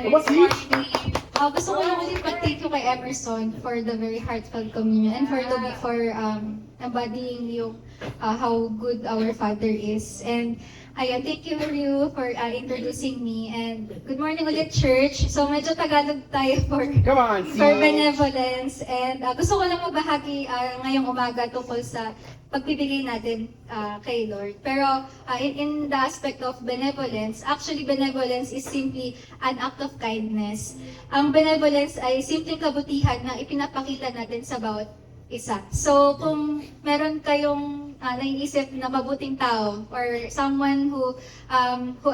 Good morning. Gusto ko lang ulit mag-thank you kay Emerson for the very heartfelt communion and for embodying yung how good our Father is. And ayan, thank you for introducing me. And good morning ulit, church. So medyo Tagalog tayo Come on, for sis. benevolence. And gusto ko lang mabahagi ngayong umaga tungkol sa pagbibigay natin kay Lord. Pero in the aspect of benevolence, actually benevolence is simply an act of kindness. Ang benevolence ay simpleng kabutihan na ipinapakita natin sa bawat isa. So kung meron kayong naiisip na mabuting tao or someone who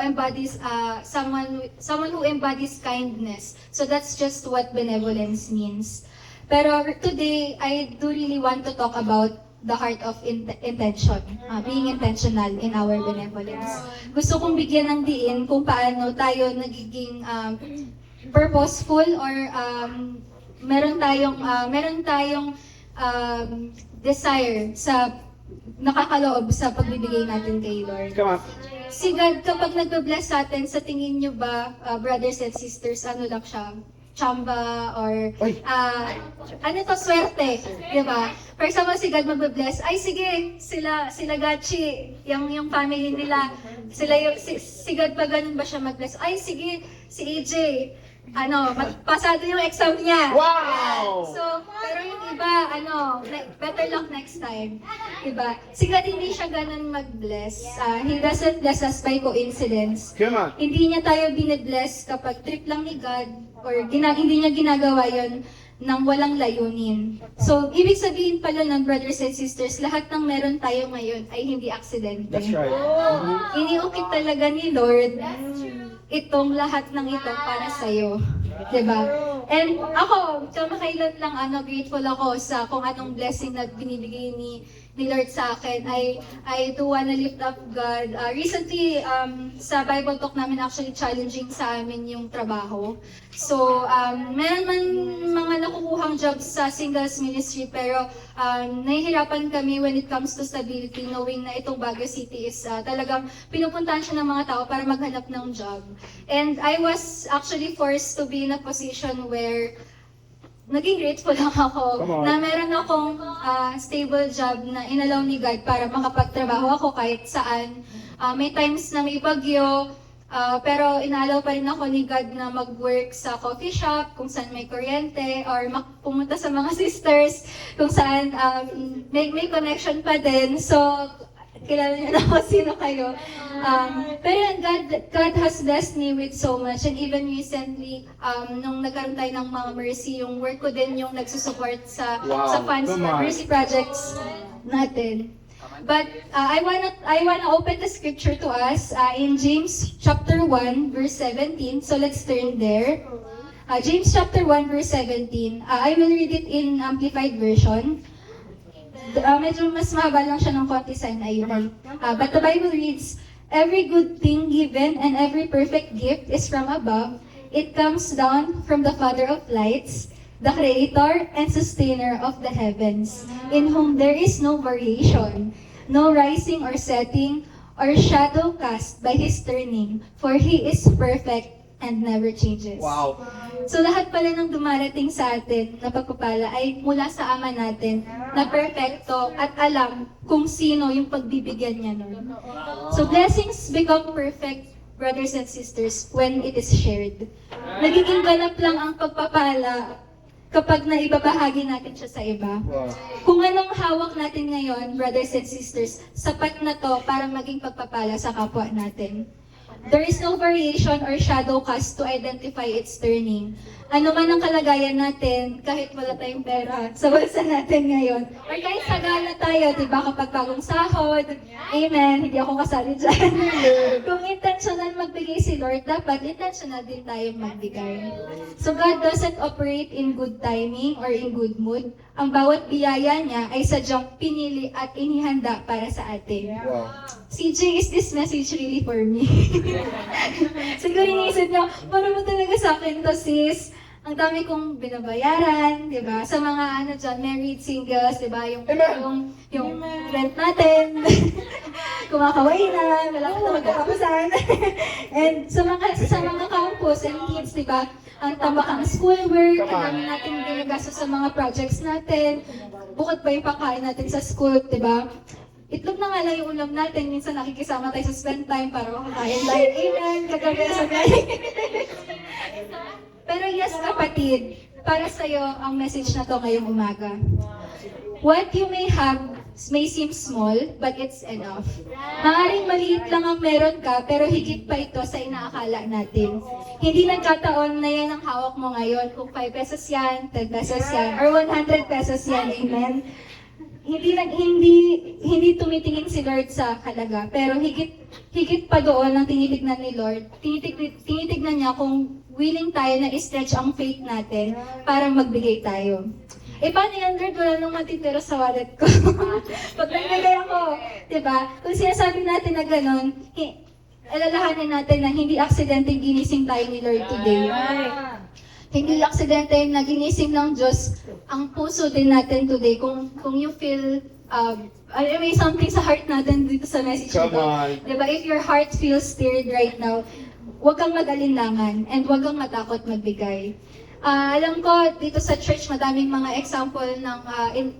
embodies someone who embodies kindness, so that's just what benevolence means. Pero today I do really want to talk about the heart of intention, being intentional in our benevolence. Gusto kong bigyan ng diin kung paano tayo nagiging purposeful or meron tayong desire sa nakakaloob sa pagbibigay natin kay Lord. Come on. Si God, kapag nagbe-bless sa atin, sa tingin nyo ba, brothers and sisters, ano lang siya? Chamba or swerte, di ba? For example, si God magbe-bless, ay sige, sila Gachi, yung family nila, si God ba ganun ba siya mag-bless? Ay sige, si AJ, pasado yung exam niya. Wow! So, pero yung iba, better luck next time. Diba? Si God hindi siya ganun mag-bless. He doesn't bless us by coincidence. Come on. Hindi niya tayo bine-bless kapag trip lang ni God or hindi niya ginagawa yon nang walang layunin. So, ibig sabihin pala ng brothers and sisters, lahat ng meron tayo ngayon ay hindi aksidente. That's right. Iniukit talaga ni Lord itong lahat ng ito para sa'yo. Diba? And ako, kamakailan lang grateful ako sa kung anong blessing na binibigay ni Lord sa akin. I do wanna lift up God. Recently, sa Bible Talk namin actually challenging sa amin yung trabaho. So, meron man mga nakukuhang jobs sa singles ministry, pero nahihirapan kami when it comes to stability, knowing na itong Baguio City is talagang pinupuntahan siya ng mga tao para maghanap ng job. And I was actually forced to be in a position where naging grateful lang ako na meron akong stable job na inalaw ni God para makapagtrabaho ako kahit saan. May times na may bagyo, pero inalaw pa rin ako ni God na mag-work sa coffee shop kung saan may kuryente or pumunta sa mga sisters kung saan may connection pa din. So, kilala niyo na ako sino kayo. Pero God has blessed me with so much. And even recently, nung nagkaroon tayo ng mga mercy, yung work ko din yung nagsusupport sa funds na mercy projects natin. But I wanna open the scripture to us in James chapter 1 verse 17. So let's turn there. James chapter 1 verse 17. I will read it in Amplified Version. Medyo mas mahaba lang siya ng konti sa NIV. But the Bible reads, "Every good thing given and every perfect gift is from above. It comes down from the Father of lights, the Creator and Sustainer of the heavens, in whom there is no variation, no rising or setting, or shadow cast by His turning, for He is perfect and never changes." Wow. So lahat pala ng dumarating sa atin na pagpapala ay mula sa Ama natin na perfecto at alam kung sino yung pagbibigyan niya nun. So blessings become perfect, brothers and sisters, when it is shared. Nagiging ganap lang ang pagpapala kapag naibabahagi natin siya sa iba. Kung anong hawak natin ngayon, brothers and sisters, sapat na to para maging pagpapala sa kapwa natin. There is no variation or shadow cast to identify its turning. Ano man ang kalagayan natin, kahit wala tayong pera sa bulsa natin ngayon, or kahit sagala tayo, diba, kapag bagong sahod, amen, hindi ako kasali dyan. Kung intentional magbigay si Lord, dapat intentional din tayo magbigay. So God doesn't operate in good timing or in good mood. Ang bawat biyaya niya ay sadyang pinili at inihanda para sa atin. Wow. CJ, is this message really for me? Siguro iniisip niyo, para mo talaga sa akin to, sis. Ang dami kong binabayaran, di ba? Sa mga married singles, di ba? Yung rent natin. kumakaway na, malapit na magkakapusan. And sa mga campus and kids, di ba, ang tambak ang schoolwork, ang dami natin ginagastos sa mga projects natin, bukod pa yung pagkain natin sa school, di ba? Itlog na nga lang yung ulam natin, minsan nakikisama tayo sa spend time para makakain tayo. Amen, kagabi sa galing. Pero yes, kapatid, para sa'yo ang message na to ngayong umaga. What you may have may seem small, but it's enough. Maaaring maliit lang ang meron ka, pero higit pa ito sa inaakala natin. Hindi nagkataon na yan ang hawak mo ngayon. Kung 5 pesos yan, 10 pesos yan, or 100 pesos yan, amen? Hindi tumitingin si Lord sa halaga, pero higit pa doon ang tinitignan ni Lord. Tinitignan niya kung willing tayo na i-stretch ang faith natin para magbigay tayo. Eh, paano yan, Lord? Wala nang matitira sa wallet ko. Pag nagbigay ako, diba? Kung sinasabi natin na gano'n, alalahanin natin na hindi aksidenteng ginising tayo ni Lord today. Hindi aksidente na ginising ng Diyos ang puso din natin today. Kung you feel, may something sa heart natin dito sa message nito. Diba? If your heart feels stirred right now, huwag kang mag-alinlangan and huwag kang matakot magbigay. Alam ko, dito sa church, madaming mga example ng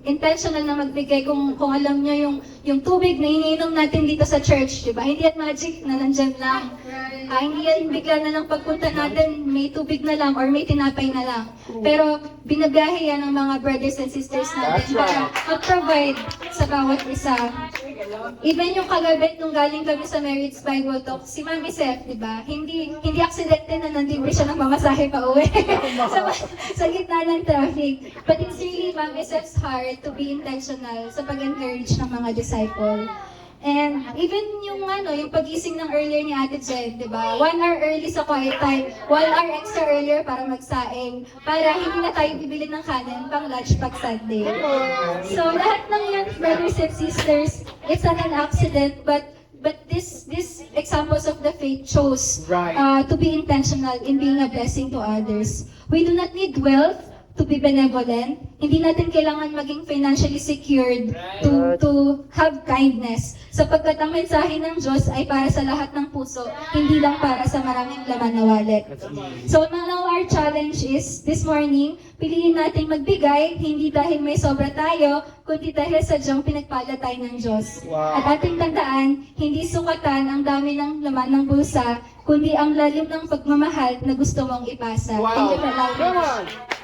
intentional na magbigay. Kung alam nyo yung tubig na iniinom natin dito sa church, di ba? Hindi yan magic na nandyan lang. Hindi yan bigla na lang pagpunta natin, may tubig na lang or may tinapay na lang. Pero binabiyahe yan ng mga brothers and sisters natin para mag-provide sa bawat isa. Even yung kagabi, nung galing kami sa Marriage Bible Talk, si Mami Seth, di ba? Hindi aksidente na nandito siya ng mamasahe pa uwi. sa gitna ng traffic. But it's really Mami Seth's heart to be intentional sa pag-encourage ng mga disciple. And even yung pag-gising ng earlier ni Ate Jen, di ba? 1 hour early sa quiet time, 1 hour extra earlier para magsaing, para hindi na tayo bibili ng kanin pang lunch pag Sunday. So lahat ng yan, brothers and sisters, it's not an accident, but this examples of the faith chose to be intentional in being a blessing to others. We do not need wealth to be benevolent. Hindi natin kailangan maging financially secured to have kindness. Sapagkat ang mensahe ng Diyos ay para sa lahat ng puso, hindi lang para sa maraming laman na wallet. So now our challenge is, this morning, piliin natin magbigay, hindi dahil may sobra tayo, kundi dahil sadyang pinagpala tayo ng Diyos. At ating tandaan, hindi sukatan ang dami ng laman ng bulsa, kundi ang lalim ng pagmamahal na gusto mong ipasa. Thank you for allowing me.